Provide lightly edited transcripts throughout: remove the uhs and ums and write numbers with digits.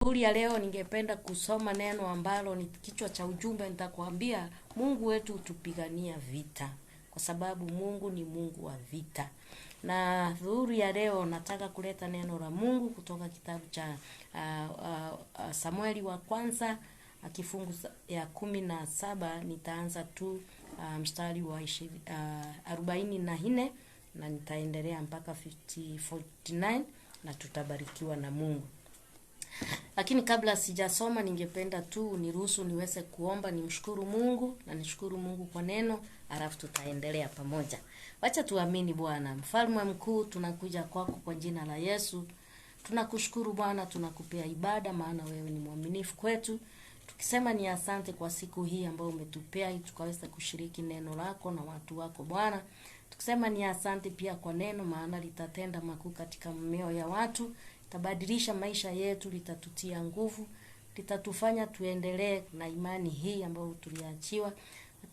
Asubuhi ya leo ningependa kusoma neno ambalo ni kichwa cha ujumbe. Nitakwambia Mungu wetu utupigania vita, kwa sababu Mungu ni Mungu wa vita. Na asubuhi ya leo nataka kuleta neno la Mungu kutoka kitabu cha Samueli wa kwanza kifungu ya 17. Nitaanza tu mstari wa 44 na nitaendelea mpaka 49 na tutabarikiwa na Mungu. Lakini kabla sijasoma, ningependa tu niruhusu niweze kuomba, nimshukuru Mungu na nishukuru Mungu kwa neno, alafu tutaendelea pamoja. Wacha tuamini. Bwana Mfalme mkuu, tunakuja kwako kwa jina la Yesu. Tunakushukuru Bwana, tunakupea ibada maana wewe ni mwaminifu kwetu. Tukisema ni asante kwa siku hii ambayo umetupea ili tukaweza kushiriki neno lako na watu wako Bwana. Tukisema ni asante pia kwa neno maana litatenda makuu katika mioyo ya watu. Tabadilisha maisha yetu, litatutia nguvu, litatufanya tuendelee na imani hii ambayo tuliachiwa.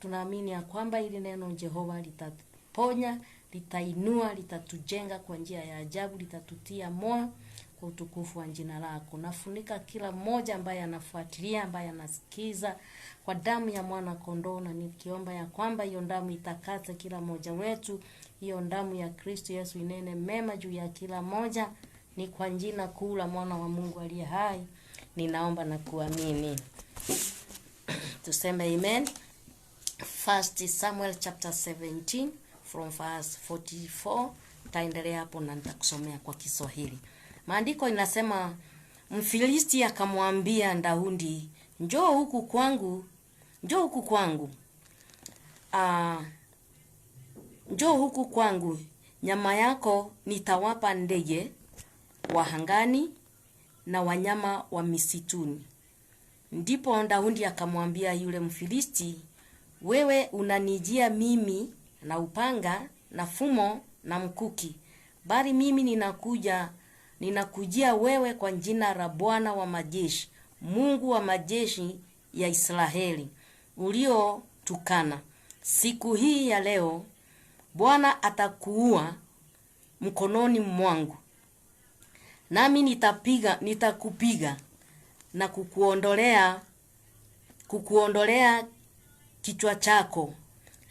Tunaamini ya kwamba ili neno Jehova litaponya, litainua, litatujenga kwa njia ya ajabu, litatutia moyo kwa utukufu wa jina lako. Nafunika kila mmoja ambaye anafuatilia, ambaye anasikiza kwa damu ya mwana kondoo, na nikiomba ya kwamba hiyo damu itakase kila mmoja wetu. Hiyo damu ya Kristo Yesu inene mema juu ya kila mmoja. Ni kwa jina kuu la mwana wa Mungu aliye hai ninaomba na kuamini. Tuseme amen. First Samuel chapter 17 from verse 44. Taendelea hapo na nitakusomea kwa Kiswahili. Maandiko inasema, Mfilisti akamwambia Daudi, njoo huku kwangu. Njoo huku kwangu. Njoo huku kwangu. Nyama yako nitawapa ndege wa angani na wanyama wa misituni. Ndipo Daudi akamwambia yule Mfilisti, wewe unanijia mimi na upanga na fumo na mkuki, bali mimi ninakujia wewe kwa jina la Bwana wa majeshi, Mungu wa majeshi ya Israeli, uliotukana. Siku hii ya leo Bwana atakuua mkononi mwangu, nami nitakupiga na kukuondolea kichwa chako.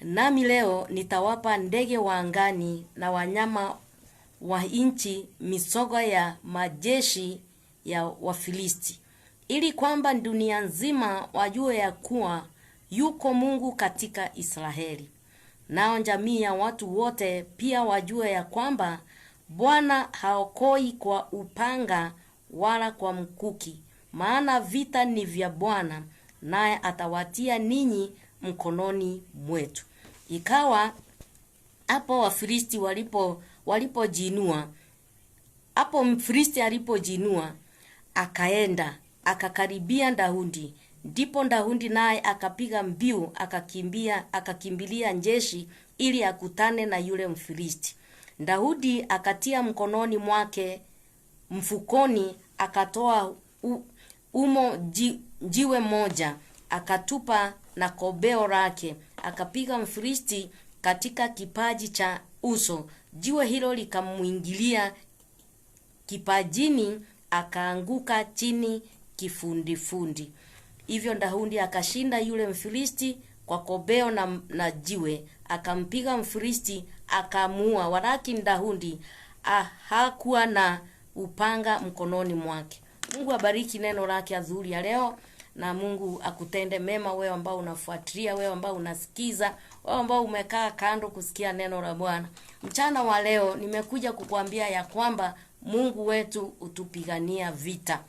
Nami leo nitawapa ndege wa angani na wanyama wa nchi misogo ya majeshi ya Wafilisti, ili kwamba dunia nzima wajue ya kuwa yuko Mungu katika Israeli. Nao jamii ya watu wote pia wajue ya kwamba Bwana haokoi kwa upanga wala kwa mkuki, maana vita ni vya Bwana, naye atawatia ninyi mkononi mwetu. Ikawa hapo Wafilisti walipojinua, hapo Mfilisti alipojinua, akaenda akakaribia Daudi. Ndipo Daudi naye akapiga mbiu, akakimbilia jeshi ili akutane na yule Mfilisti. Daudi akatia mkononi mwake mfukoni, akatoa jiwe moja, akatupa na kobeo lake, akapiga Mfilisti katika kipaji cha uso. Jiwe hilo likamuingilia kipajini, akaanguka chini kifundifundi. Hivyo Daudi akashinda yule Mfilisti kwa kobeo na jiwe, akampiga Mfilisti akamuua, walakini Daudi hakuwa na upanga mkononi mwake. Mungu abariki neno lake adhuhuri ya leo, na Mungu akutende mema, wewe ambao unafuatilia, wewe ambao unasikiza, wewe ambao umekaa kando kusikia neno la Bwana. Mchana wa leo nimekuja kukuambia ya kwamba Mungu wetu utupigania vita.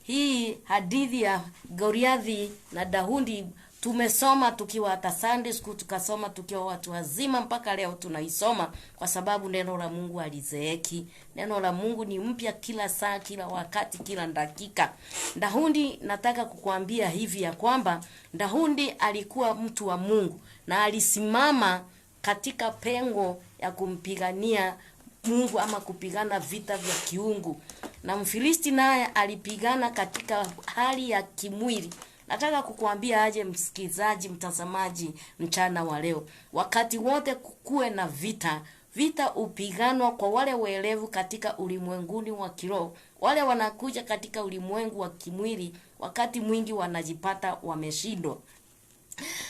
Hii hadithi ya Goliathi na Daudi tumesoma tukiwa hata Sunday school, tukasoma tukiwa watu wazima, mpaka leo tunaisoma kwa sababu neno la Mungu halizeeki. Neno la Mungu ni mpya kila saa, kila wakati, kila dakika. Daudi, nataka kukuambia hivi ya kwamba Daudi alikuwa mtu wa Mungu na alisimama katika pengo ya kumpigania Mungu ama kupigana vita vya kiungu. Na Mfilisti naye alipigana katika hali ya kimwili. Nataka kukuambia aje msikizaji, mtazamaji, mchana wa leo, wakati wote kukuwe na vita. Vita upiganwa kwa wale waelevu katika ulimwenguni wa kiroho, Wale wanakuja katika ulimwengu wa kimwili wakati mwingi wanajipata wameshindwa.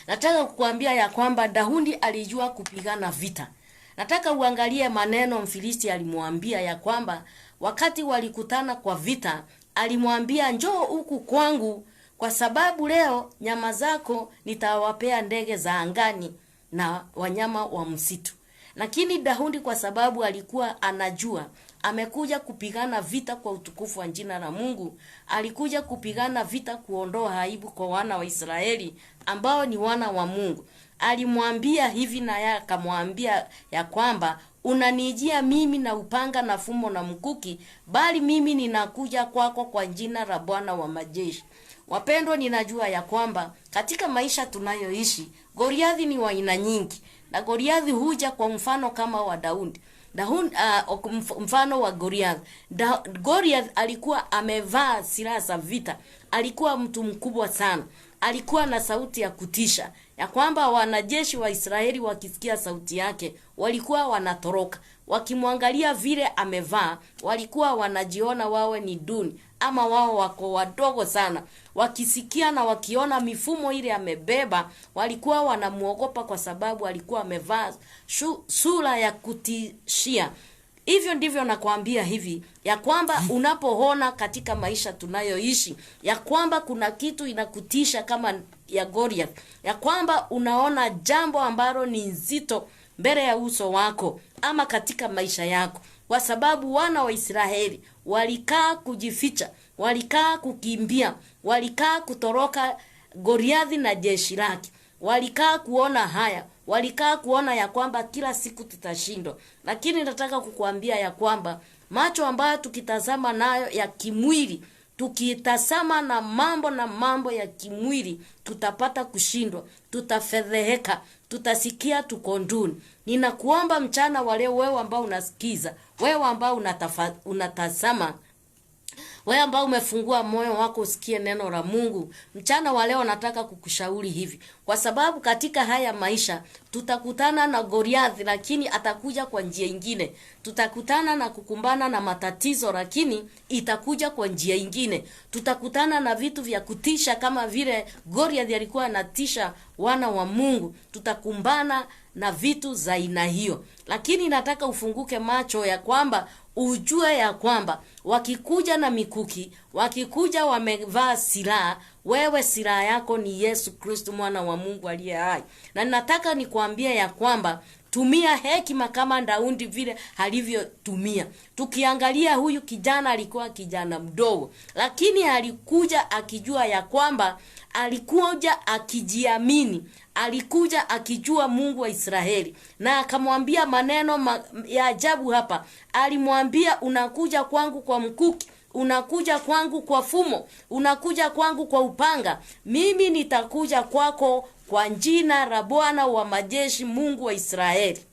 Nataka kukuambia ya kwamba Daudi alijua kupigana vita. Nataka uangalie maneno Mfilisti alimwambia ya kwamba wakati walikutana kwa vita, alimwambia njoo huku kwangu kwa sababu leo nyama zako nitawapea ndege za angani na wanyama wa msitu. Lakini Daudi kwa sababu alikuwa anajua amekuja kupigana vita kwa utukufu wa jina la Mungu, alikuja kupigana vita kuondoa aibu kwa wana wa Israeli ambao ni wana wa Mungu. Alimwambia hivi na yeye akamwambia ya kwamba unanijia mimi na upanga na fumo na mkuki, bali mimi ninakuja kwako kwa jina la Bwana wa majeshi. Wapendwa, ninajua ya kwamba katika maisha tunayoishi Goliathi ni wa aina nyingi, na Goliathi huja kwa mfano kama wa Daudi. Mfano wa Goliath. Goliath alikuwa amevaa silaha za vita. Alikuwa mtu mkubwa sana. Alikuwa na sauti ya kutisha, ya kwamba wanajeshi wa Israeli wakisikia sauti yake walikuwa wanatoroka. Wakimwangalia vile amevaa, walikuwa wanajiona wawe ni duni ama wao wako wadogo sana. Wakisikia na wakiona mifumo ile amebeba, walikuwa wanamuogopa kwa sababu alikuwa amevaa sura ya kutishia. Hivyo ndivyo nakwambia hivi ya kwamba unapoona katika maisha tunayoishi ya kwamba kuna kitu inakutisha kama ya Goliath, ya kwamba unaona jambo ambalo ni nzito mbele ya uso wako ama katika maisha yako, kwa sababu wana wa Israeli walikaa kujificha, walikaa kukimbia, walikaa kutoroka Goliathi na jeshi lake, walikaa kuona haya, walikaa kuona ya kwamba kila siku tutashindwa. Lakini nataka kukuambia ya kwamba macho ambayo tukitazama nayo ya kimwili, tukitazama na mambo ya kimwili, tutapata kushindwa, tutafedheheka, tutasikia tuko nduni. Ninakuomba mchana wa leo, wewe ambao unasikiza, wewe ambao unatazama, wewe ambao umefungua moyo wako usikie neno la Mungu, mchana wa leo nataka kukushauri hivi, kwa sababu katika haya maisha tutakutana na Goliath, lakini atakuja kwa njia nyingine. Tutakutana na kukumbana na matatizo, lakini itakuja kwa njia nyingine. Tutakutana na vitu vya kutisha kama vile Goliath alikuwa anatisha wana wa Mungu. Tutakumbana na vitu za aina hiyo, lakini nataka ufunguke macho ya kwamba ujue ya kwamba wakikuja na mikuki, wakikuja wamevaa silaha, wewe silaha yako ni Yesu Kristo mwana wa Mungu aliye hai. Na nataka nikuambie ya kwamba tumia hekima kama Daudi vile alivyotumia. Tukiangalia huyu kijana alikuwa kijana mdogo, lakini alikuja akijua ya kwamba alikuja akijiamini, alikuja akijua Mungu wa Israeli, na akamwambia maneno ya ajabu hapa. Alimwambia unakuja kwangu kwa mkuki, unakuja kwangu kwa fumo, unakuja kwangu kwa upanga, mimi nitakuja kwako kwa jina la Bwana wa majeshi, Mungu wa Israeli.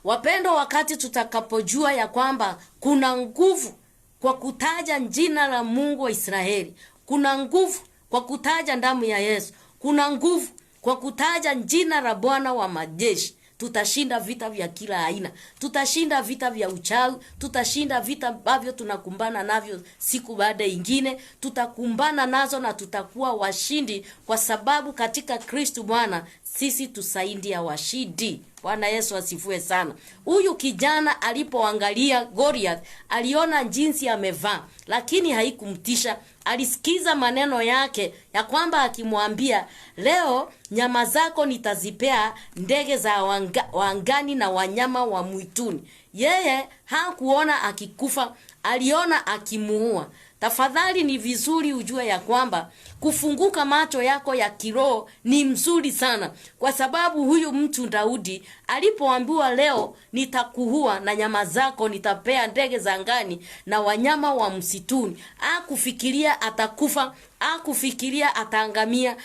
Wapendo, wakati tutakapojua ya kwamba kuna nguvu kwa kutaja jina la Mungu wa Israeli, kuna nguvu kwa kutaja damu ya Yesu, kuna nguvu kwa kutaja jina la Bwana wa majeshi, tutashinda vita vya kila aina. Tutashinda vita vya uchawi, tutashinda vita ambavyo tunakumbana navyo siku baada nyingine, tutakumbana nazo na tutakuwa washindi, kwa sababu katika Kristo Bwana sisi tusaidia washindi. Bwana Yesu asifiwe sana. Huyu kijana alipoangalia Goliath, aliona jinsi amevaa, lakini haikumtisha. Alisikiza maneno yake ya kwamba akimwambia leo nyama zako nitazipea ndege za wangani na wanyama wa mwituni. Yeye hakuona akikufa, aliona akimuua. Tafadhali ni vizuri ujue ya kwamba kufunguka macho yako ya kiroho ni mzuri sana, kwa sababu huyu mtu Daudi alipoambiwa leo nitakuua na nyama zako nitapea ndege za angani na wanyama wa msituni, hakufikiria atakufa, hakufikiria ataangamia,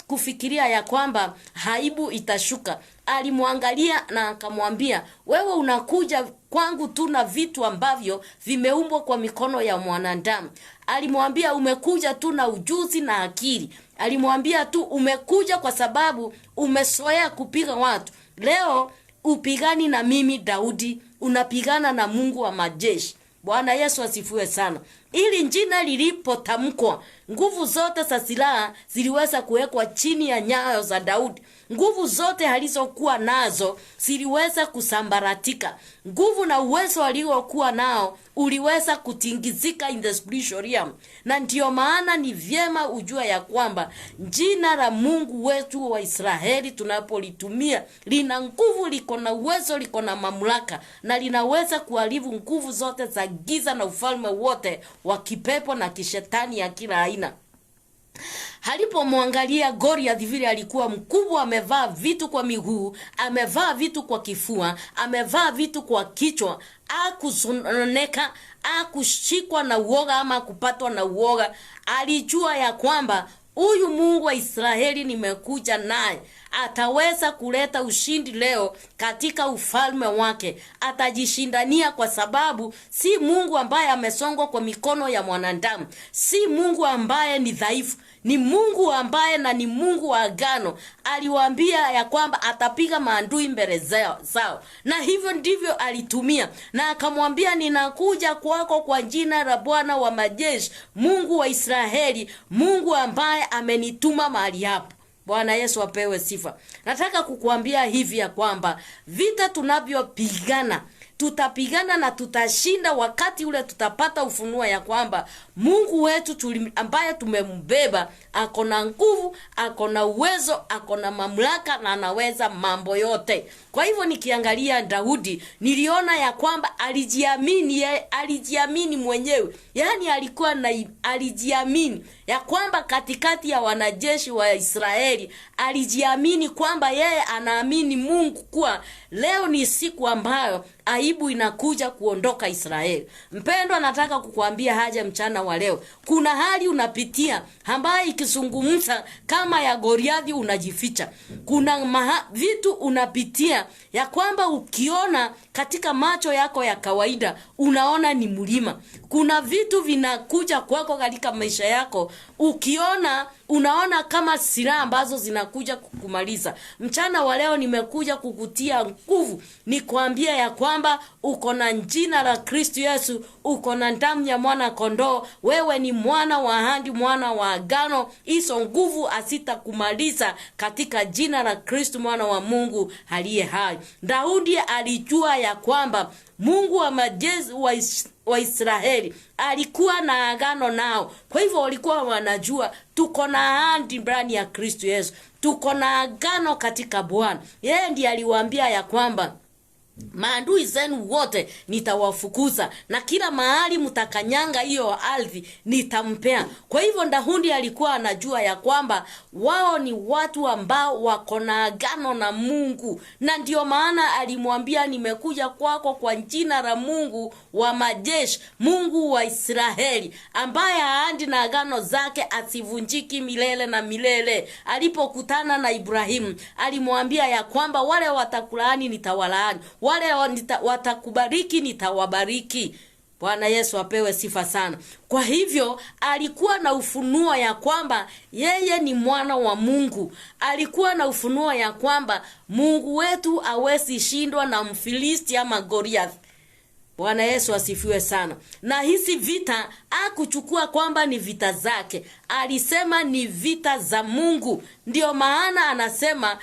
kufikiria ya kwamba haibu itashuka. Alimwangalia na akamwambia wewe unakuja kwangu tu na vitu ambavyo vimeumbwa kwa mikono ya mwanadamu. Alimwambia umekuja tu na ujuzi na akili. Alimwambia tu umekuja kwa sababu umesoea kupiga watu. Leo upigani na mimi Daudi, unapigana na Mungu wa majeshi. Bwana Yesu asifiwe sana. Ili jina lilipotamkwa, nguvu zote za silaha ziliweza kuwekwa chini ya nyayo za Daudi. Nguvu zote alizokuwa nazo ziliweza kusambaratika. Nguvu na uwezo aliokuwa nao uliweza kutingizika in the spiritual realm. Na ndio maana ni vyema ujua ya kwamba jina la Mungu wetu wa Israeli tunapolitumia lina nguvu, liko na uwezo, liko na mamlaka, na linaweza kuharibu nguvu zote za giza na ufalme wote wa kipepo na kishetani ya kila aina. Halipomwangalia Goliath vile alikuwa mkubwa, amevaa vitu kwa miguu, amevaa vitu kwa kifua, amevaa vitu kwa kichwa, akusononeka, akushikwa na uoga ama kupatwa na uoga. Alijua ya kwamba huyu Mungu wa Israeli nimekuja naye, ataweza kuleta ushindi leo katika ufalme wake. Atajishindania kwa sababu si Mungu ambaye amesongwa kwa mikono ya mwanadamu. Si Mungu ambaye ni dhaifu. Ni Mungu ambaye na ni Mungu wa agano. Aliwaambia ya kwamba atapiga maadui mbele zao. Na hivyo ndivyo alitumia. Na akamwambia, ninakuja kwako kwa jina la Bwana wa majeshi, Mungu wa Israeli, Mungu ambaye amenituma mahali hapa. Bwana Yesu apewe sifa. Nataka kukuambia hivi ya kwamba vita tunavyopigana, tutapigana na tutashinda wakati ule tutapata ufunuo ya kwamba Mungu wetu ambaye tumembeba akona nguvu, akona uwezo, akona mamlaka na anaweza mambo yote. Kwa hivyo nikiangalia Daudi, niliona ya kwamba alijiamini mwenyewe. Yaani alijiamini ya kwamba katikati ya wanajeshi wa Israeli, alijiamini kwamba yeye anaamini Mungu kuwa leo ni siku ambayo aibu inakuja kuondoka Israeli. Mpendwa, nataka kukuambia haja mchana wa leo. Kuna hali unapitia ambayo ikizungumza kama ya Goliathi unajificha. Kuna vitu unapitia ya kwamba ukiona katika macho yako ya kawaida unaona ni mlima. Kuna vitu vinakuja kwako katika maisha yako unaona kama silaha ambazo zinakuja kukumaliza. Mchana wa leo nimekuja kukutia nguvu, nikwambia ya kwamba uko na jina la Kristo Yesu, uko na damu ya mwana kondoo, wewe ni mwana wa ahadi, mwana wa agano. Hizo nguvu hazitakumaliza katika jina la Kristo mwana wa Mungu aliye hai. Daudi alijua ya kwamba Mungu wa majeshi wa Israeli alikuwa na agano nao. Kwa hivyo walikuwa wanajua tuko na ahadi ndani ya Kristo Yesu. Tuko na agano katika Bwana. Yeye ndiye aliwaambia ya kwamba maadui zenu wote nitawafukuza, na kila mahali mtakanyanga hiyo ardhi nitampea. Kwa hivyo Daudi alikuwa anajua ya kwamba wao ni watu ambao wako na agano na Mungu, na ndio maana alimwambia, nimekuja kwako kwa jina la Mungu wa majeshi, Mungu wa Israeli, ambaye ahadi na agano zake asivunjiki milele na milele. Alipokutana na Ibrahimu, alimwambia ya kwamba wale watakulaani nitawalaani, wale watakubariki nitawabariki. Bwana Yesu apewe sifa sana. Kwa hivyo alikuwa na ufunuo ya kwamba yeye ni mwana wa Mungu. Alikuwa na ufunuo ya kwamba Mungu wetu hawezi shindwa na Mfilisti ama Goliath. Bwana Yesu asifiwe sana. Na hizi vita hakuchukua kwamba ni vita zake. Alisema ni vita za Mungu. Ndio maana anasema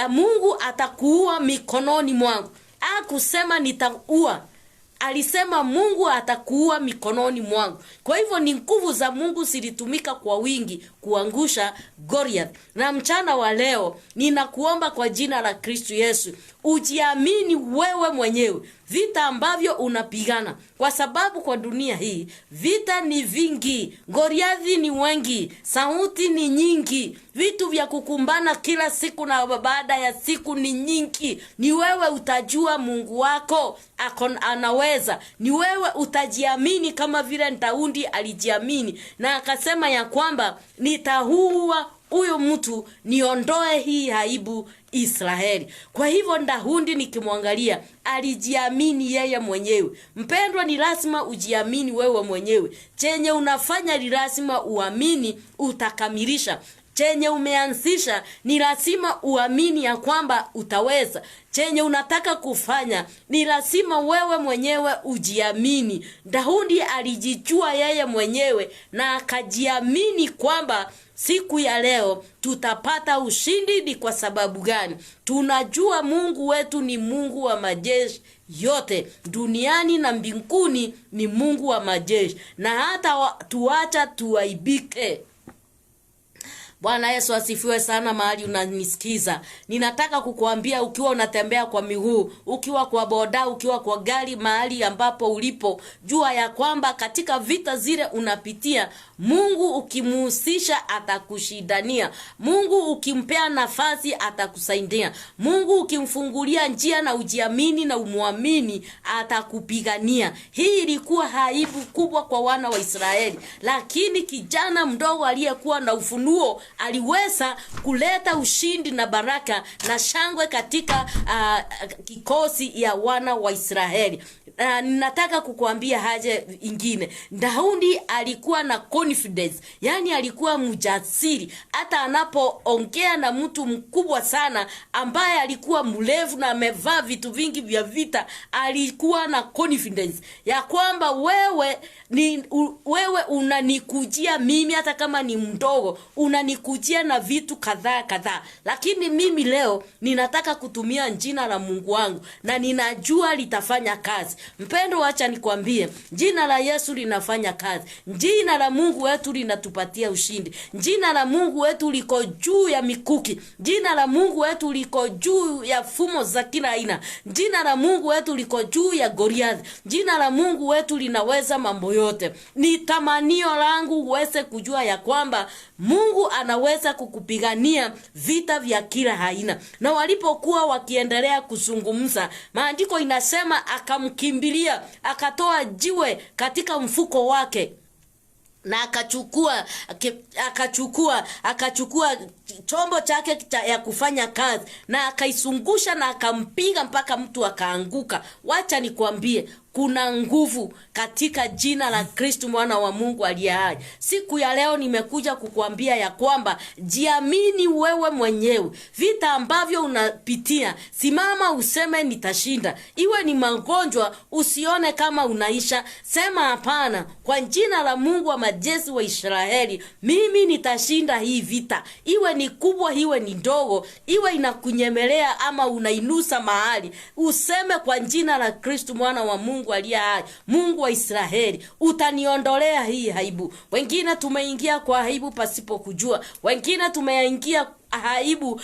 Mungu atakuua mikononi mwangu. Hakusema nitaua. Alisema Mungu atakuua mikononi mwangu. Kwa hivyo ni nguvu za Mungu zilitumika kwa wingi kuangusha Goliath. Na mchana wa leo ninakuomba kwa jina la Kristo Yesu, ujiamini wewe mwenyewe vita ambavyo unapigana, kwa sababu kwa dunia hii vita ni vingi, Goliathi ni wengi, sauti ni nyingi, vitu vya kukumbana kila siku na baada ya siku ni nyingi. Ni wewe utajua Mungu wako anaweza. Ni wewe utajiamini kama vile Daudi alijiamini na akasema ya kwamba nitaua huyo mtu niondoe hii aibu Israeli. Kwa hivyo Daudi nikimwangalia alijiamini yeye mwenyewe. Mpendwa, ni lazima ujiamini wewe mwenyewe. Chenye unafanya ni lazima uamini utakamilisha. chenye umeanzisha ni lazima uamini ya kwamba utaweza. Chenye unataka kufanya ni lazima wewe mwenyewe ujiamini. Daudi alijijua yeye mwenyewe na akajiamini kwamba siku ya leo tutapata ushindi. Ni kwa sababu gani? Tunajua Mungu wetu ni Mungu wa majeshi yote duniani na mbinguni, ni Mungu wa majeshi, na hata tuacha tuaibike. Bwana Yesu asifiwe sana. Mahali unanisikiza, ninataka kukuambia, ukiwa unatembea kwa miguu, ukiwa kwa boda, ukiwa kwa gari, mahali ambapo ulipo, jua ya kwamba katika vita zile unapitia, Mungu ukimuhusisha atakushindania. Mungu ukimpea nafasi atakusaidia. Mungu ukimfungulia njia na ujiamini na umuamini, atakupigania. Hii ilikuwa aibu kubwa kwa wana wa Israeli, lakini kijana mdogo aliyekuwa na ufunuo aliweza kuleta ushindi na baraka na shangwe katika kikosi ya wana wa Israeli. Ninataka kukuambia haja ingine. Daudi alikuwa na confidence, yani alikuwa mjasiri. Hata anapoongea na mtu mkubwa sana ambaye alikuwa mrefu na amevaa vitu vingi vya vita, alikuwa na confidence ya kwamba wewe unanikujia mimi, hata kama ni mdogo, unanikujia na vitu kadhaa, lakini mimi leo ninataka kutumia jina la Mungu wangu na ninajua litafanya kazi. Mpendo, acha nikwambie, jina la Yesu linafanya kazi. Jina la Mungu wetu linatupatia ushindi. Jina la Mungu wetu liko juu ya mikuki. Jina la Mungu wetu liko juu ya fumo za kila aina. Jina la Mungu wetu liko juu ya Goliath. Jina la Mungu wetu linaweza mambo yote. Ni tamanio langu uweze kujua ya kwamba Mungu anaweza kukupigania vita vya kila aina. Na walipokuwa wakiendelea kuzungumza, maandiko inasema akamkimbilia, akatoa jiwe katika mfuko wake na akachukua chombo chake ya kufanya kazi na akaisungusha na akampiga mpaka mtu akaanguka. Wacha nikwambie, kuna nguvu katika jina la Kristo mwana wa Mungu aliye hai. Siku ya leo nimekuja kukuambia ya kwamba jiamini wewe mwenyewe. Vita ambavyo unapitia, simama useme nitashinda. Iwe ni magonjwa, usione kama unaisha, sema hapana, kwa jina la Mungu wa majeshi wa Israeli, mimi nitashinda hii vita. Iwe ni kubwa, iwe ni ndogo, iwe inakunyemelea ama unainusa mahali, useme kwa jina la Kristo mwana wa Mungu aliye hai, Mungu wa Israeli, utaniondolea hii aibu. Wengine tumeingia kwa aibu pasipo kujua. Wengine tumeingia aibu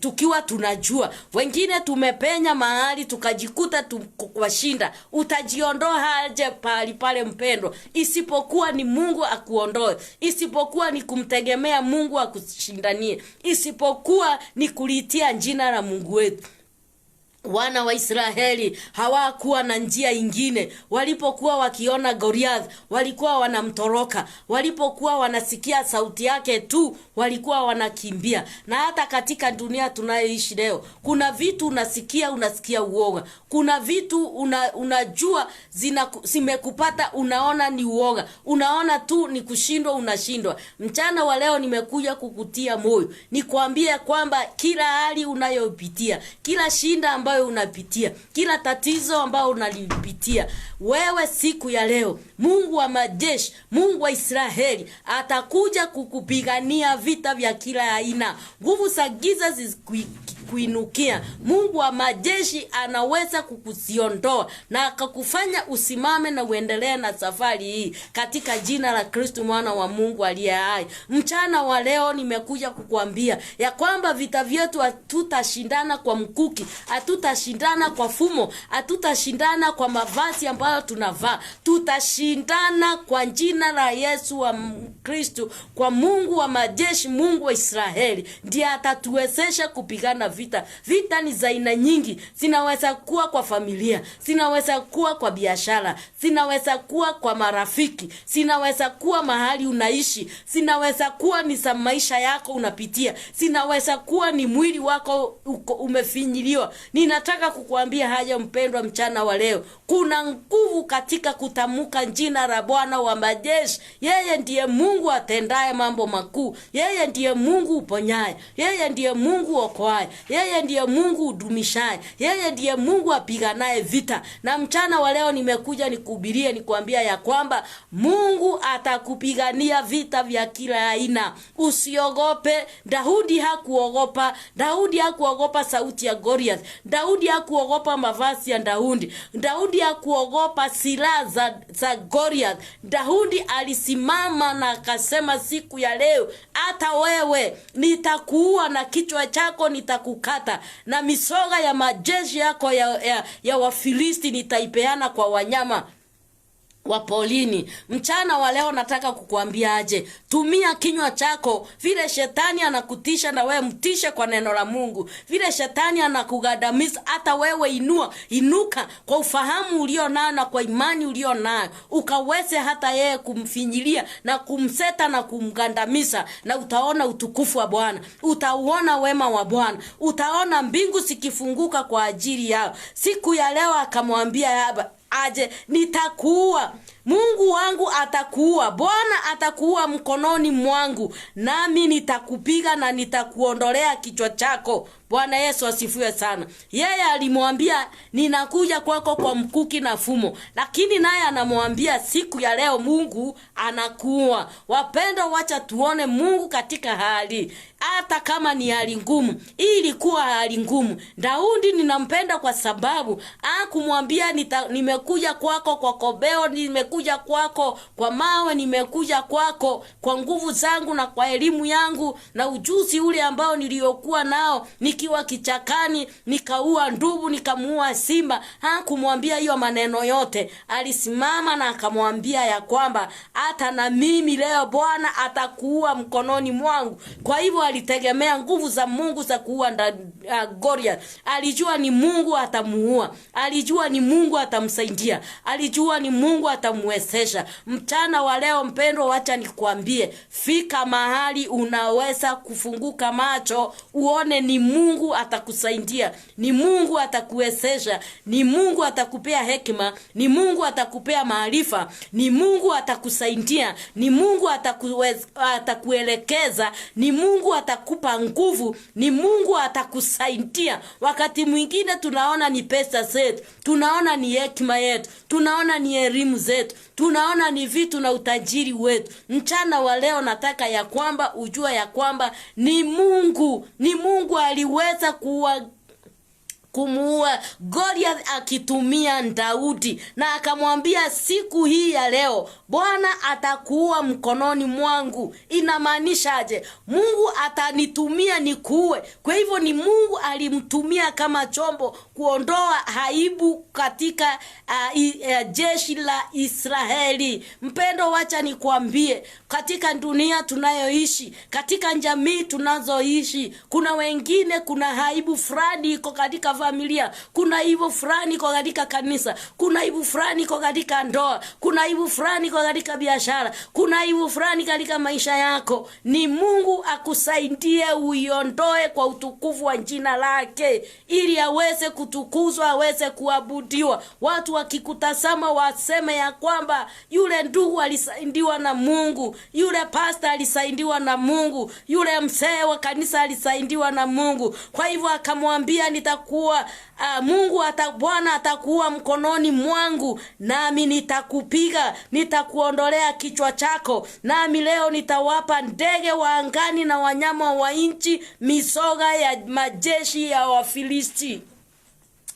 tukiwa tunajua. Wengine tumepenya mahali tukajikuta tukwashinda. Utajiondoa aje pale mpendo, isipokuwa ni Mungu akuondoe, isipokuwa ni kumtegemea Mungu akushindanie, isipokuwa ni kulitia jina la Mungu wetu. Wana wa Israeli hawakuwa na njia ingine. Walipokuwa wakiona Goliath, walikuwa wanamtoroka. Walipokuwa wanasikia sauti yake tu, walikuwa wanakimbia. Na hata katika dunia tunayoishi leo, kuna vitu unasikia uoga. Kuna vitu unajua zimekupata, unaona ni uoga. Unaona tu ni kushindwa, unashindwa. Mchana wa leo nimekuja kukutia moyo. Nikwambie kwamba kila hali unayopitia, kila shinda ambayo unapitia, kila tatizo ambao unalipitia, wewe siku ya leo, Mungu wa majeshi, Mungu wa Israeli atakuja kukupigania vita vya kila aina. Nguvu za giza kuinukia, Mungu wa majeshi anaweza kukusiondoa na akakufanya usimame na uendelee na safari hii katika jina la Kristo mwana wa Mungu aliye hai. Mchana wa leo nimekuja kukuambia ya kwamba vita vyetu hatutashindana kwa mkuki, hatutashindana kwa fumo, hatutashindana kwa mavazi ambayo tunavaa. Tutashindana kwa jina la Yesu wa Kristo, kwa Mungu wa majeshi, Mungu wa Israeli ndiye atatuwezesha kupigana vita. vita. Vita ni za aina nyingi. Zinaweza kuwa kwa familia, zinaweza kuwa kwa biashara, zinaweza kuwa kwa marafiki, zinaweza kuwa mahali unaishi, zinaweza kuwa ni za maisha yako unapitia, zinaweza kuwa ni mwili wako umefinyiliwa. Ninataka kukuambia haya mpendwa mchana wa leo. Kuna nguvu katika kutamuka jina la Bwana wa majeshi. Yeye ndiye Mungu atendaye mambo makuu. Yeye ndiye Mungu uponyaye. Yeye ndiye Mungu okoaye. Yeye ndiye Mungu udumishaye. Yeye ndiye Mungu apiganaye vita. Na mchana wa leo nimekuja nikuhubirie, nikuambia ya kwamba Mungu atakupigania vita vya kila aina. Usiogope. Daudi hakuogopa. Daudi hakuogopa sauti ya Goliath. Daudi hakuogopa mavazi ya Daudi. Daudi hakuogopa silaha za Goliath. Daudi alisimama na akasema, siku ya leo hata wewe nitakuua na kichwa chako nitakukata, na misoga ya majeshi yako ya Wafilisti nitaipeana kwa wanyama wa polini. Mchana wa leo nataka kukuambia aje, tumia kinywa chako. Vile shetani anakutisha, na wewe mtishe kwa neno la Mungu. Vile shetani anakugandamiza, hata wewe inuka kwa ufahamu ulio nayo na kwa imani ulio nayo, ukaweze hata yeye kumfinyilia na kumseta na kumgandamiza, na utaona utukufu wa Bwana, utaona wema wa Bwana, utaona mbingu zikifunguka kwa ajili yao. Siku ya leo akamwambia aje, nitakuua. Mungu wangu atakuua. Bwana atakuua mkononi mwangu, nami nitakupiga na nitakuondolea kichwa chako. Bwana Yesu asifiwe sana. Yeye alimwambia, ninakuja kwako kwa mkuki na fumo, lakini naye anamwambia siku ya leo Mungu anakuua. Wapendo, wacha tuone Mungu katika hali, hata kama ni hali ngumu. Hii ilikuwa hali ngumu. Daudi ninampenda kwa sababu kumwambia nimekuja kwako kwa kobeo, nimekuja kwako kwa mawe, nimekuja kwako kwa nguvu zangu na kwa elimu yangu na ujuzi ule ambao niliokuwa nao nikiwa kichakani, nikaua ndubu, nikamuua simba. Kumwambia hiyo maneno yote. Alisimama na akamwambia ya kwamba hata na mimi leo Bwana atakuua mkononi mwangu. Kwa hivyo alitegemea nguvu za Mungu za kuua Goliath. Alijua ni Mungu atamuua. Alijua ni Mungu atamsaidia. Alijua ni Mungu atamwezesha. Mchana wa leo mpendo, wacha nikwambie, fika mahali unaweza kufunguka macho uone ni Mungu atakusaidia, ni Mungu atakuwezesha, ni Mungu atakupea hekima, ni Mungu atakupea maarifa, ni Mungu atakusaidia, ni Mungu atakuelekeza, ni Mungu atakupa nguvu, ni Mungu atakusaidia. Wakati mwingine tunaona ni pesa zetu, tunaona ni hekima yetu, tunaona ni elimu zetu, tunaona ni vitu na utajiri wetu. Mchana wa leo nataka ya kwamba ujua ya kwamba ni Mungu aliweza kumuua Goliath akitumia Daudi, na akamwambia siku hii ya leo Bwana atakuua mkononi mwangu. Inamaanisha aje? Mungu atanitumia nikuue. Kwa hivyo ni Mungu alimtumia kama chombo kuondoa aibu katika jeshi la Israeli. Mpendo, wacha nikwambie, katika dunia tunayoishi, katika jamii tunazoishi, kuna wengine kuna aibu fulani iko katika familia, kuna aibu fulani iko katika kanisa, kuna aibu fulani iko katika ndoa, kuna aibu fulani iko katika biashara, kuna aibu fulani katika maisha yako. Ni Mungu akusaidie uiondoe kwa utukufu wa jina lake, ili aweze kutukuzwa, aweze kuabudiwa. Watu wakikutazama waseme ya kwamba yule ndugu alisaidiwa na Mungu, yule pastor alisaidiwa na Mungu, yule mzee wa kanisa alisaidiwa na Mungu. Kwa hivyo akamwambia nitakuwa Bwana atakuwa mkononi mwangu, nami nitakupiga, nitakuondolea kichwa chako, nami leo nitawapa ndege wa angani na wanyama wa nchi misoga ya majeshi ya Wafilisti.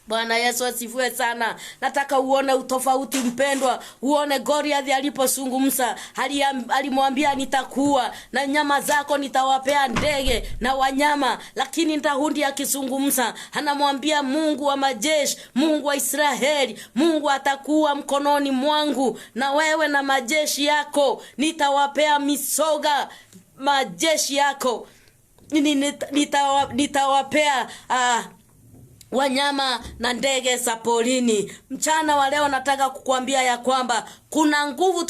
Bwana Yesu asifiwe sana. Nataka uone utofauti mpendwa. Uone Goliath alipozungumza, alimwambia nitakuwa na nyama zako nitawapea ndege na wanyama, lakini Daudi akizungumza anamwambia Mungu wa majeshi, Mungu wa Israeli, Mungu atakuwa mkononi mwangu, na wewe na majeshi yako nitawapea misoga majeshi yako. nitawapea wanyama na ndege za porini. Mchana wa leo nataka kukuambia ya kwamba kuna nguvu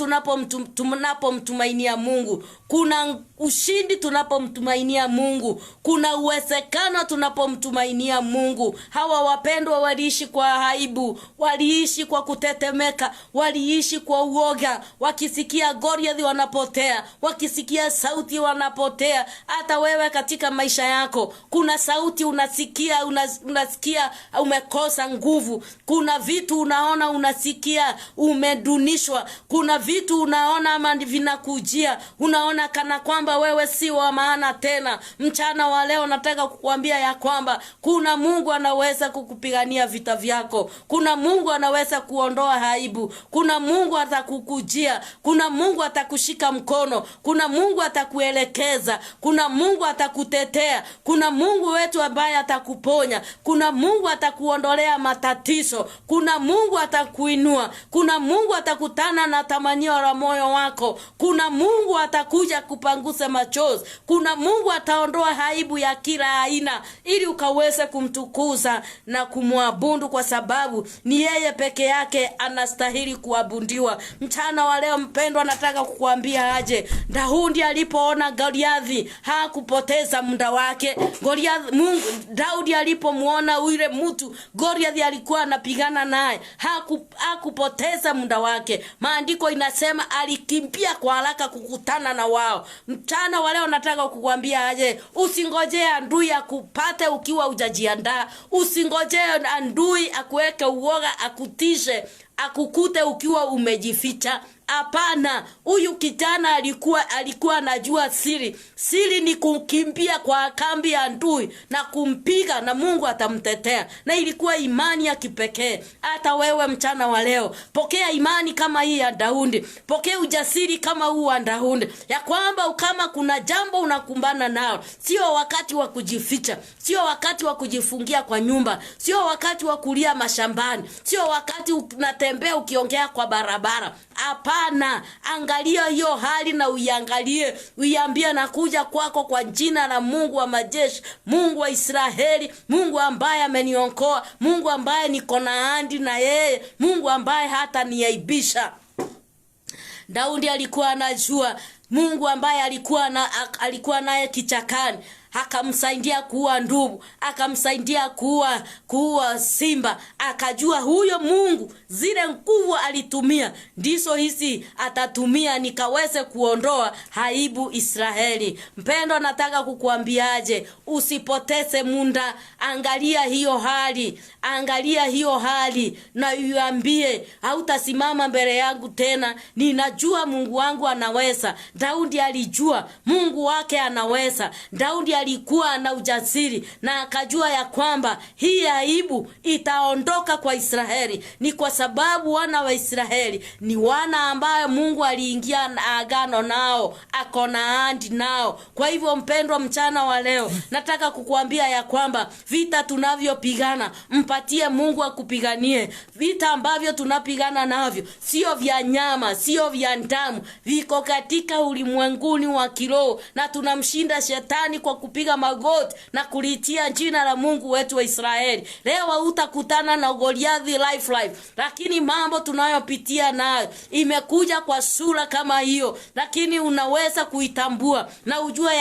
tunapomtumainia Mungu. Kuna ushindi tunapomtumainia Mungu. Kuna uwezekano tunapomtumainia Mungu. Hawa wapendwa waliishi kwa aibu, waliishi kwa kutetemeka, waliishi kwa uoga, wakisikia Goliath wanapotea, wakisikia sauti wanapotea. Hata wewe katika maisha yako kuna sauti unasikia umekosa nguvu. Kuna vitu unaona unasikia umedunishwa. Kuna vitu unaona ama vinakujia, unaona kana kwamba wewe si wa maana tena. Mchana wa leo nataka kukuambia ya kwamba kuna Mungu anaweza kukupigania vita vyako. Kuna Mungu anaweza kuondoa aibu. Kuna Mungu atakukujia. Kuna Mungu atakushika mkono. Kuna Mungu atakuelekeza. Kuna Mungu atakutetea. Kuna Mungu wetu ambaye atakuponya. Kuna Mungu atakuondolea matatizo. Kuna Mungu atakuinua. Kuna Mungu atakutana na tamanio la moyo wako. Kuna Mungu atakuja kupangusa machozi. Kuna Mungu ataondoa aibu ya kila aina ili ukaweze kumtukuza na kumwabudu, kwa sababu ni yeye peke yake anastahili kuabudiwa. Mchana wa leo mpendwa, nataka kukuambia aje. Daudi alipoona Goliath hakupoteza muda wake. Daudi alipomuona yule mtu Goliath alikuwa anapigana naye, hakupoteza muda wake. Maandiko inasema alikimbia kwa haraka kukutana na wao. Mchana wa leo nataka kukuambia aje, usingojee adui akupate ukiwa hujajiandaa. Usingojee adui akuweke uoga, akutishe, akukute ukiwa umejificha. Hapana, huyu kijana alikuwa anajua siri. Siri ni kukimbia kwa kambi ya adui na kumpiga, na Mungu atamtetea. Na ilikuwa imani ya kipekee. Hata wewe mchana wa leo pokea imani kama hii ya Daudi. Pokea ujasiri kama huu wa Daudi, ya kwamba kama kuna jambo unakumbana nao, sio wakati wa kujificha, sio wakati wa kujifungia kwa nyumba, sio wakati wa kulia mashambani, sio wakati unatembea ukiongea kwa barabara. Hapana, angalia hiyo hali na uiangalie, uiambie nakuja kwako kwa jina la Mungu wa majeshi, Mungu wa Israeli, Mungu ambaye ameniokoa, Mungu ambaye niko na ahadi na yeye, Mungu ambaye hata niaibisha. Daudi alikuwa anajua Mungu ambaye alikuwa naye kichakani, akamsaidia kuua ndugu, akamsaidia kuua simba. Akajua huyo Mungu zile nguvu alitumia ndizo hizi atatumia nikaweze kuondoa aibu Israeli. Mpendo, nataka kukuambiaje, usipoteze muda. Angalia hiyo hali na uambie, hautasimama mbele yangu tena. Ninajua Mungu wangu anaweza. Daudi alijua Mungu wake anaweza. Daudi alikuwa na ujasiri na akajua ya kwamba hii aibu itaondoka kwa Israeli. Ni kwa sababu wana wa Israeli ni wana ambaye Mungu aliingia na agano nao, ako na ahadi nao. Kwa hivyo mpendwa, mchana wa leo nataka kukuambia ya kwamba vita tunavyopigana, mpatie Mungu akupiganie. Vita ambavyo tunapigana navyo sio vya nyama, sio vya damu, viko katika ulimwenguni wa kiroho, na tunamshinda shetani kwa kupiga magoti na kulitia jina la Mungu wetu wa Israeli. Leo utakutana na Goliath life, lakini mambo tunayopitia nayo imekuja kwa sura kama hiyo, lakini unaweza kuitambua na ujue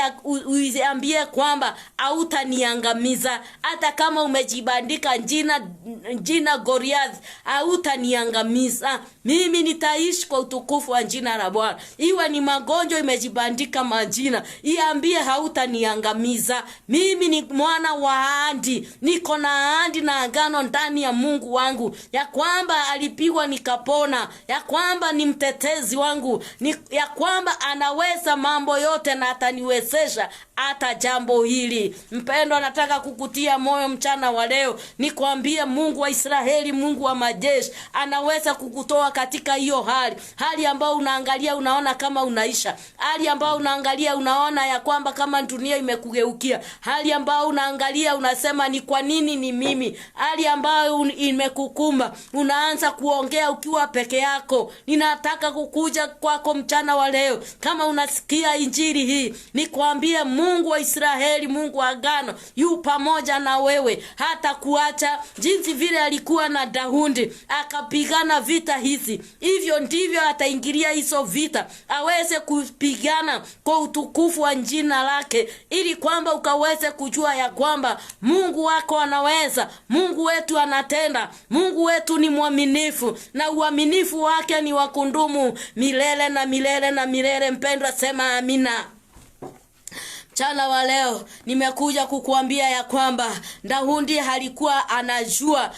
uiambie kwamba hautaniangamiza. Hata kama umejibandika jina Goliath, hautaniangamiza. Mimi nitaishi kwa utukufu wa jina la Bwana. Iwe ni magonjwa imejibandika majina, iambie hautaniangamiza. Mimi ni mwana wa ahadi, niko na ahadi na agano ndani ya Mungu wangu, ya kwamba alipigwa nikapona, ya kwamba ni mtetezi wangu, ya kwamba anaweza mambo yote na ataniwezesha hata jambo hili. Mpendo, nataka kukutia moyo mchana wa leo, nikwambie Mungu wa Israeli, Mungu wa majeshi anaweza kukutoa katika hiyo hali ambayo unaangalia unaona kama unaisha, hali ambayo unaangalia unaona ya kwamba kama dunia imekugeukia, hali ambayo unaangalia unasema ni kwa nini ni mimi, hali ambayo imekukumba unaanza kuongea ukiwa peke yako. Ninataka kukuja kwako mchana wa leo, kama unasikia injili hii, nikwambie Mungu wa Israeli, Mungu wa agano, yu pamoja na wewe, hata kuacha. Jinsi vile alikuwa na Daudi akapigana vita hizi, hivyo ndivyo ataingilia hizo vita, aweze kupigana kwa utukufu wa jina lake, ili kwamba ukaweze kujua ya kwamba Mungu wako anaweza, Mungu wetu anatenda, Mungu wetu ni mwaminifu, na uaminifu wake ni wa kudumu milele na milele na milele. Mpendwa, sema amina. Mchana wa leo nimekuja kukuambia ya kwamba Daudi alikuwa anajua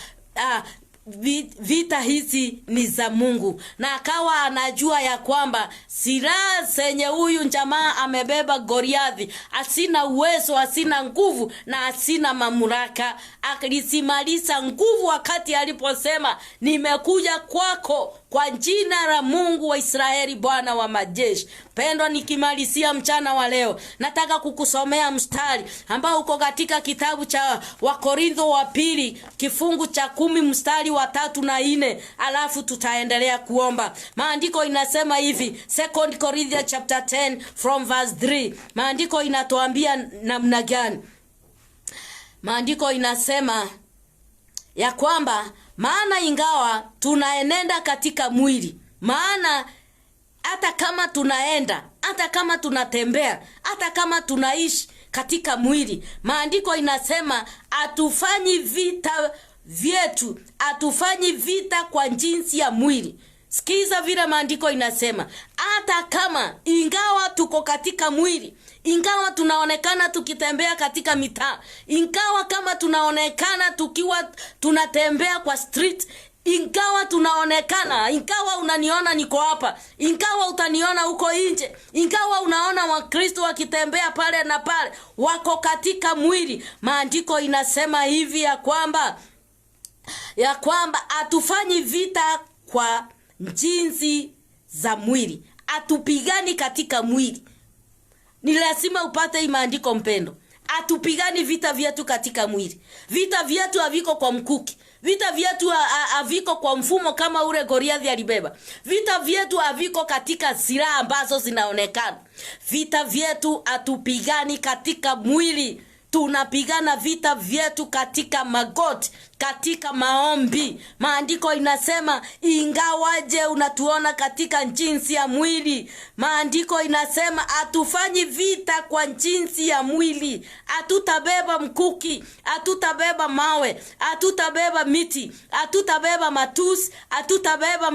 vita hizi ni za Mungu, na akawa anajua ya kwamba silaha zenye huyu jamaa amebeba Goliathi asina uwezo, asina nguvu na asina mamlaka. Alisimaliza nguvu wakati aliposema, nimekuja kwako kwa jina la Mungu wa Israeli, Bwana wa majeshi. Pendwa, nikimalizia mchana wa leo, nataka kukusomea mstari ambao uko katika kitabu cha Wakorintho wa pili kifungu cha 10 mstari wa 3 na 4, alafu tutaendelea kuomba. Maandiko inasema hivi, 2 Corinthians chapter 10 from verse 3. Maandiko inatuambia namna gani? Maandiko inasema ya kwamba, maana ingawa tunaenenda katika mwili, maana hata kama tunaenda, hata kama tunatembea, hata kama tunaishi katika mwili, maandiko inasema atufanyi vita vyetu, atufanyi vita kwa jinsi ya mwili. Sikiza vile maandiko inasema, hata kama ingawa tuko katika mwili, ingawa tunaonekana tukitembea katika mitaa, ingawa kama tunaonekana tukiwa tunatembea kwa street, ingawa tunaonekana, ingawa unaniona niko hapa, ingawa utaniona huko nje, ingawa unaona Wakristo wakitembea pale na pale, wako katika mwili. Maandiko inasema hivi ya kwamba atufanyi vita kwa jinsi za mwili, atupigani katika mwili. Ni lazima upate hii maandiko mpendo. Atupigani vita vyetu katika mwili. Vita vyetu haviko kwa mkuki. Vita vyetu haviko kwa mfumo kama ule Goliathi alibeba. Vita vyetu haviko katika silaha ambazo zinaonekana. Vita vyetu atupigani katika mwili. Tunapigana vita vyetu katika magoti, katika maombi. Maandiko inasema ingawaje unatuona katika jinsi ya mwili, maandiko inasema atufanyi vita kwa jinsi ya mwili. Hatutabeba mkuki, hatutabeba mawe, hatutabeba miti, hatutabeba matusi, hatutabeba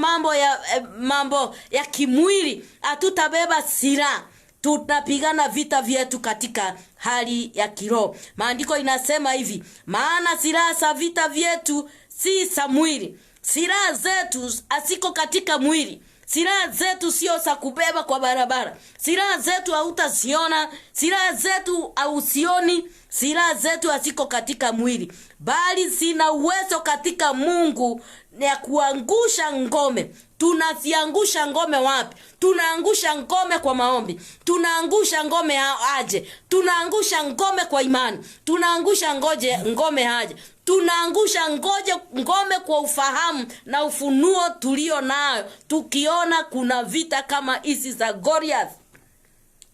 mambo ya kimwili, hatutabeba silaha. Tunapigana vita vyetu katika hali ya kiroho. Maandiko inasema hivi, maana silaha za vita vyetu si za mwili. Silaha zetu asiko katika mwili. Silaha zetu sio za kubeba kwa barabara. Silaha zetu hautaziona, silaha zetu hausioni. Silaha zetu asiko katika mwili, bali zina uwezo katika Mungu ya kuangusha ngome. Tunaziangusha ngome wapi? Tunaangusha ngome kwa maombi. Tunaangusha ngome aje. Tunaangusha ngome kwa imani. Tunaangusha ngome aje. Tunaangusha ngome kwa ufahamu na ufunuo tulio nayo, tukiona kuna vita kama hizi za Goliath.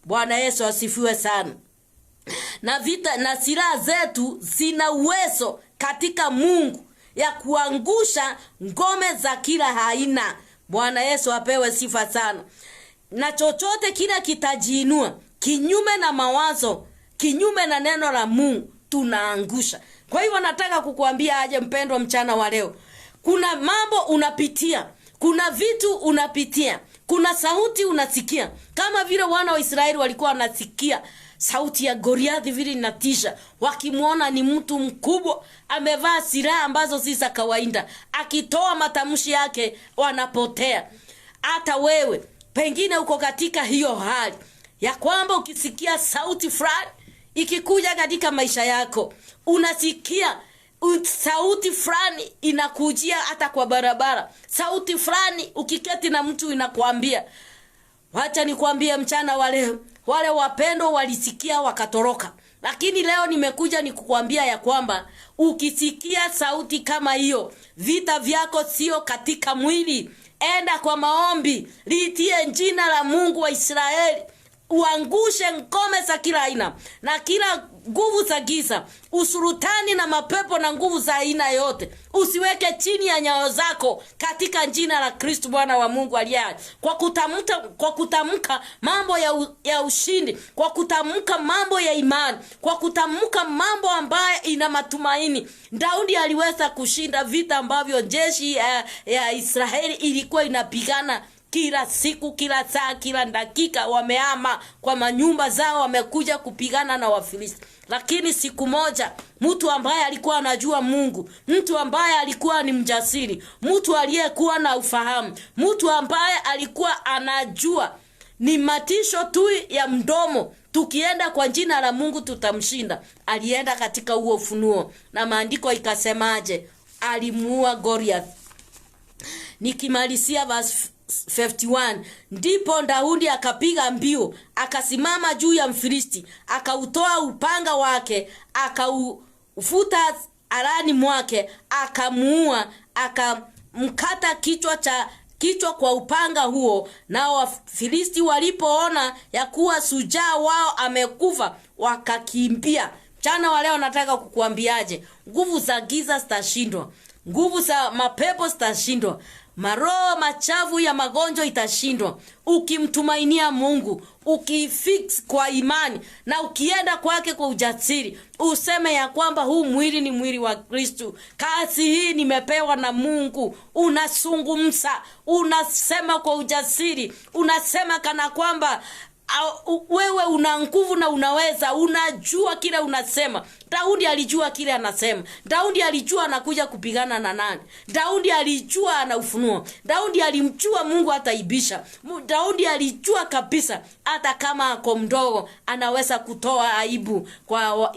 Bwana Yesu asifiwe sana. Na vita na silaha zetu zina uwezo katika Mungu ya kuangusha ngome za kila aina. Bwana Yesu apewe sifa sana. Na chochote kila kitajiinua kinyume na mawazo, kinyume na neno la Mungu, tunaangusha. Kwa hivyo nataka kukuambia aje mpendwa mchana wa leo. Kuna mambo unapitia, kuna vitu unapitia, kuna sauti unasikia. Kama vile wana wa Israeli walikuwa wanasikia sauti ya Goliathi vile inatisha, wakimuona ni mtu mkubwa, amevaa silaha ambazo si za kawaida, akitoa matamshi yake wanapotea. Hata wewe pengine uko katika hiyo hali ya kwamba ukisikia sauti fulani ikikuja katika maisha yako, unasikia sauti fulani inakujia hata kwa barabara, sauti fulani ukiketi na mtu inakwambia. Wacha nikwambie mchana wa leo, wale wapendo walisikia wakatoroka. Lakini leo nimekuja nikukwambia ya kwamba ukisikia sauti kama hiyo, vita vyako sio katika mwili. Enda kwa maombi, liitie jina la Mungu wa Israeli, uangushe ngome za kila aina na kila nguvu za giza, usurutani na mapepo na nguvu za aina yote. Usiweke chini ya nyayo zako katika jina la Kristo Bwana wa Mungu aliye hai. Kwa kutamka mambo ya ushindi, kwa kutamka mambo ya imani, kwa kutamka mambo ambayo ina matumaini. Daudi aliweza kushinda vita ambavyo jeshi ya Israeli ilikuwa inapigana kila siku, kila saa, kila dakika. Wamehama kwa manyumba zao, wamekuja kupigana na Wafilisti. Lakini siku moja mtu ambaye alikuwa anajua Mungu, mtu ambaye alikuwa ni mjasiri, mtu aliyekuwa na ufahamu, mtu ambaye alikuwa anajua ni matisho tu ya mdomo, tukienda kwa jina la Mungu tutamshinda, alienda katika huo ufunuo. Na maandiko ikasemaje? Alimuua Goliath. Nikimalizia verse 51, ndipo Daudi akapiga mbio, akasimama juu ya Mfilisti, akautoa upanga wake, akaufuta alani mwake, akamuua, akamkata kichwa kwa upanga huo. Nao Wafilisti walipoona ya kuwa shujaa wao amekufa, wakakimbia. Mchana wa leo nataka kukuambiaje? Nguvu za giza zitashindwa, nguvu za mapepo zitashindwa, maroho machafu ya magonjwa itashindwa ukimtumainia Mungu, ukifix kwa imani na ukienda kwake kwa ujasiri. Useme ya kwamba huu mwili ni mwili wa Kristo, kazi hii nimepewa na Mungu. Unazungumza, unasema kwa ujasiri, unasema kana kwamba wewe una nguvu na unaweza, unajua kile unasema. Daudi alijua kile anasema. Daudi alijua anakuja kupigana na nani. Daudi alijua ana ufunuo. Daudi alimjua Mungu ataibisha. Daudi alijua kabisa hata kama ako mdogo anaweza kutoa aibu kwa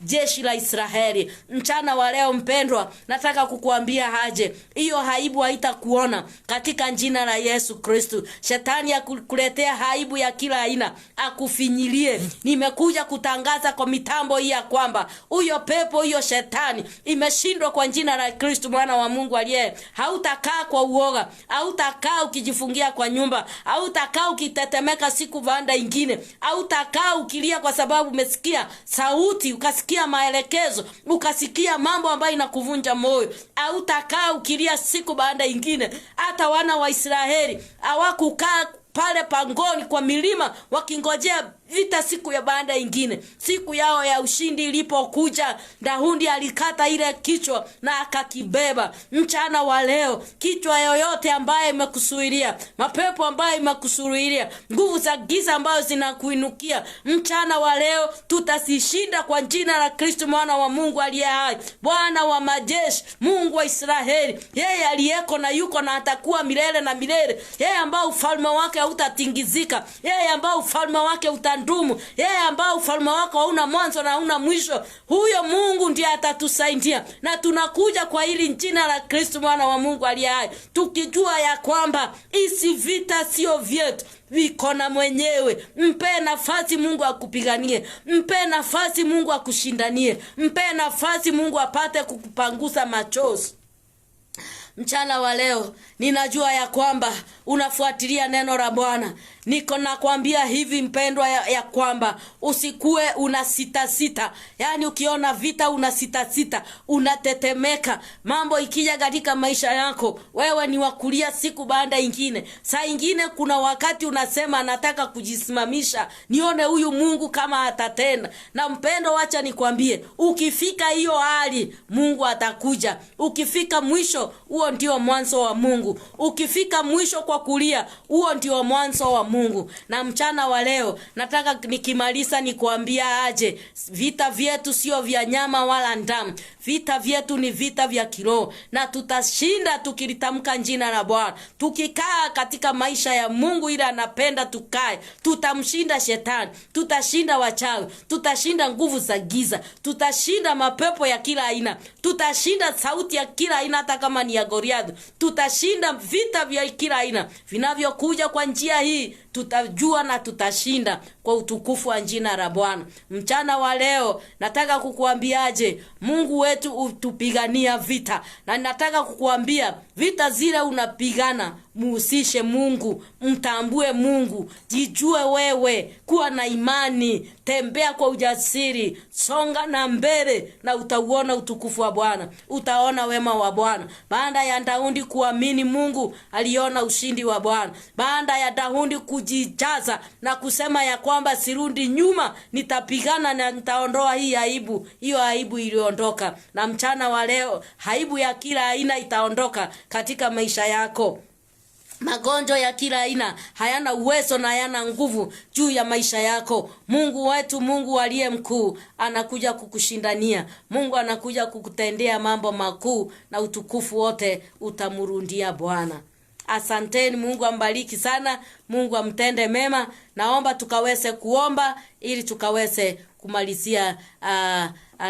jeshi la Israeli. Mchana wa leo mpendwa, nataka kukuambia aje, hiyo aibu haitakuona katika jina la Yesu Kristo. Shetani akuletea aibu ya kila aina, akufinyilie. Nimekuja kutangaza kwa mitambo hii ya kwamba huyo pepo, huyo shetani imeshindwa kwa jina la Kristo Mwana wa Mungu aliye. Hautakaa kwa uoga, hautakaa ukijifungia kwa nyumba, hautakaa ukitetemeka siku baada nyingine, hautakaa ukilia kwa sababu umesikia sauti, ukasikia maelekezo, ukasikia mambo ambayo inakuvunja moyo. Hautakaa ukilia siku baada nyingine. Hata wana wa Israeli hawakukaa pale pangoni kwa milima wakingojea vita siku ya baada nyingine. Siku yao ya ushindi ilipokuja, Daudi alikata ile kichwa na akakibeba. Mchana wa leo, kichwa yoyote ambaye imekusuiria, mapepo ambaye imekusuiria, nguvu za giza ambazo zinakuinukia, mchana wa leo tutashinda kwa jina la Kristo Mwana wa Mungu aliye hai, Bwana wa majeshi, Mungu wa Israeli. Yeye aliyeko na yuko na atakuwa milele na milele. Yeye ambao ufalme wake hautatingizika, yeye ambao ufalme wake utandumu, yeye ambao ufalme wake hauna mwanzo na hauna mwisho. Huyo Mungu ndiye atatusaidia. Na tunakuja kwa hili jina la Kristo Mwana wa Mungu aliye hai, tukijua ya kwamba hizi vita sio vyetu, viko na mwenyewe. Mpe nafasi Mungu akupiganie, mpe nafasi Mungu akushindanie, mpe nafasi Mungu apate kukupangusa machozi. Mchana wa leo ninajua ya kwamba unafuatilia neno la Bwana. Niko nakwambia hivi mpendwa ya kwamba usikue una sita. Yaani ukiona vita una sita, unatetemeka. Mambo ikija katika maisha yako, wewe ni wakulia siku baada nyingine. Saa nyingine kuna wakati unasema nataka kujisimamisha, nione huyu Mungu kama atatenda. Na mpendo, wacha nikwambie, ukifika hiyo hali Mungu atakuja. Ukifika mwisho, huo ndio mwanzo wa Mungu. Ukifika mwisho kwa kulia, huo ndio mwanzo wa Mungu. Na mchana wa leo nataka nikimaliza nikuambia aje, vita vyetu sio vya nyama wala damu. Vita vyetu ni vita vya kiroho, na tutashinda tukilitamka jina la Bwana. Tukikaa katika maisha ya Mungu ile anapenda tukae, tutamshinda shetani, tutashinda wachawi, tutashinda nguvu za giza, tutashinda mapepo ya kila aina, tutashinda sauti ya kila aina hata kama ni ya Goliath. Tutashinda vita vya kila aina vinavyokuja kwa njia hii. Tutajua na tutashinda kwa utukufu wa jina la Bwana. Mchana wa leo nataka kukuambiaje, Mungu wetu utupigania vita. Na nataka kukuambia vita zile unapigana, muhusishe Mungu, mtambue Mungu, jijue wewe, kuwa na imani, tembea kwa ujasiri, songa na mbele na utauona utukufu wa Bwana, utaona wema wa Bwana. Baada ya Daudi kuamini Mungu, aliona ushindi wa Bwana. Baada ya Daudi kujijaza na kusema ya kwamba sirudi nyuma, nitapigana na nitaondoa hii aibu, hiyo aibu iliondoka. Na mchana wa leo aibu ya kila aina itaondoka katika maisha yako. Magonjwa ya kila aina hayana uwezo na hayana nguvu juu ya maisha yako. Mungu wetu, Mungu aliye mkuu, anakuja kukushindania. Mungu anakuja kukutendea mambo makuu, na utukufu wote utamurundia Bwana. Asanteni, Mungu ambariki sana, Mungu amtende mema. Naomba tukaweze kuomba ili tukaweze kumalizia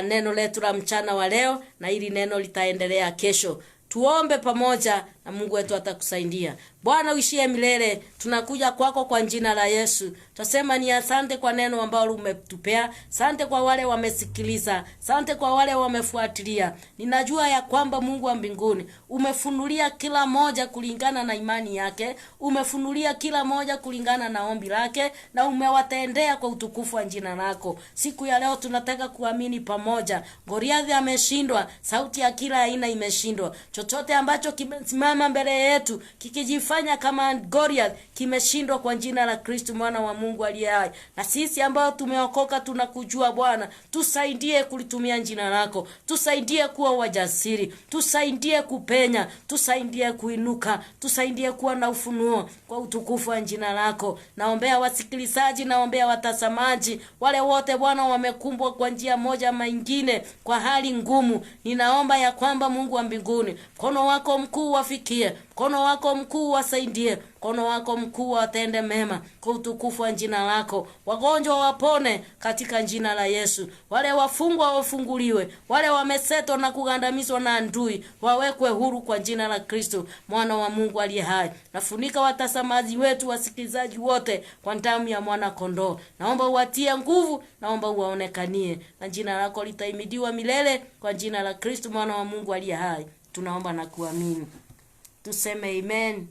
neno letu la mchana wa leo, na ili neno litaendelea kesho. Tuombe pamoja na Mungu wetu atakusaidia. Bwana uishie milele, tunakuja kwako kwa jina la Yesu. Tutasema ni asante kwa neno ambalo umetupea. Asante kwa wale wamesikiliza. Asante kwa wale wamefuatilia. Ninajua ya kwamba Mungu wa mbinguni umefunulia kila moja kulingana na imani yake. Umefunulia kila moja kulingana na ombi lake, na umewatendea kwa utukufu wa jina lako. Siku ya leo tunataka kuamini pamoja. Goliathi ameshindwa, sauti ya kila aina imeshindwa. Chochote ambacho kimesimama mbele yetu kikijifanya kama Goliath kimeshindwa kwa jina la Kristo mwana wa Mungu aliye hai. Na sisi ambao tumeokoka tunakujua Bwana, tusaidie kulitumia jina lako. Tusaidie kuwa wajasiri, tusaidie kupenya, tusaidie kuinuka, tusaidie kuwa na ufunuo kwa utukufu wa jina lako. Naombea wasikilizaji, naombea watazamaji, wale wote Bwana wamekumbwa kwa njia moja ama nyingine kwa hali ngumu. Ninaomba ya kwamba Mungu wa mbinguni, mkono wako mkuu wafikie, mkono wako mkuu wasaidie, mkono wako mkuu watende mema kwa utukufu wa jina lako. Wagonjwa wapone katika jina la Yesu. Wale wafungwa wafunguliwe. Wale wamesetwa na kugandamizwa na adui wawekwe huru kwa jina la Kristo mwana wa Mungu aliye hai. Nafunika watazamaji wetu, wasikilizaji wote kwa damu ya mwana kondoo. Naomba uwatie nguvu, naomba uwaonekanie, na jina lako litahimidiwa milele kwa jina la Kristo mwana wa Mungu aliye hai. Tunaomba na kuamini. Tuseme amen.